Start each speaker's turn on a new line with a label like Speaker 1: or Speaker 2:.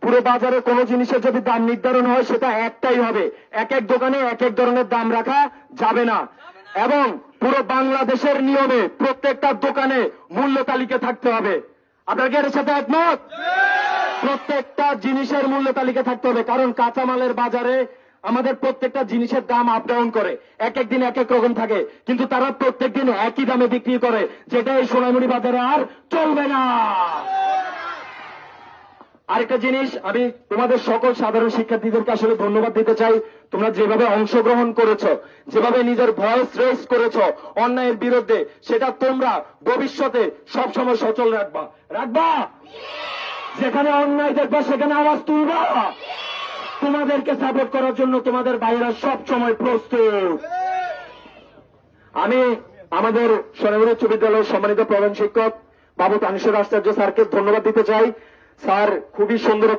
Speaker 1: পুরো বাজারে কোনো জিনিসের যদি দাম নির্ধারণ হয় সেটা একটাই হবে, এক এক দোকানে এক এক ধরনের দাম রাখা যাবে না। এবং পুরো বাংলাদেশের নিয়মে প্রত্যেকটা দোকানে মূল্য তালিকা থাকতে হবে। আপনার কি এর সাথে একমত? প্রত্যেকটা জিনিসের মূল্য তালিকা থাকতে হবে, কারণ কাঁচামালের বাজারে আমাদের প্রত্যেকটা জিনিসের দাম আপ ডাউন করে, এক এক দিন এক এক রকম থাকে, কিন্তু তারা প্রত্যেক দিন একই দামে বিক্রি করে, যেটা এই সোনামুড়ি বাজারে আর চলবে না। আরেকটা জিনিস, আমি তোমাদের সকল সাধারণ শিক্ষার্থীদেরকে আসলে ধন্যবাদ দিতে চাই। তোমরা যেভাবে অংশগ্রহণ করেছো, যেভাবে নিজের ভয়েস রেজ করেছো অন্যায়ের বিরুদ্ধে, সেটা তোমরা ভবিষ্যতে সবসময় সচল রাখবা। যেখানে অন্যায় দেখবা সেখানে আওয়াজ তুলবা। তোমাদেরকে সাপোর্ট করার জন্য তোমাদের ভাইয়েরা সব সময় প্রস্তুত। আমি আমাদের সোনামুড়ি উচ্চ বিদ্যালয়ের সম্মানিত প্রধান শিক্ষক বাবু তানিশ্বর আচার্য স্যারকে ধন্যবাদ দিতে চাই। স্যার খুবই সুন্দর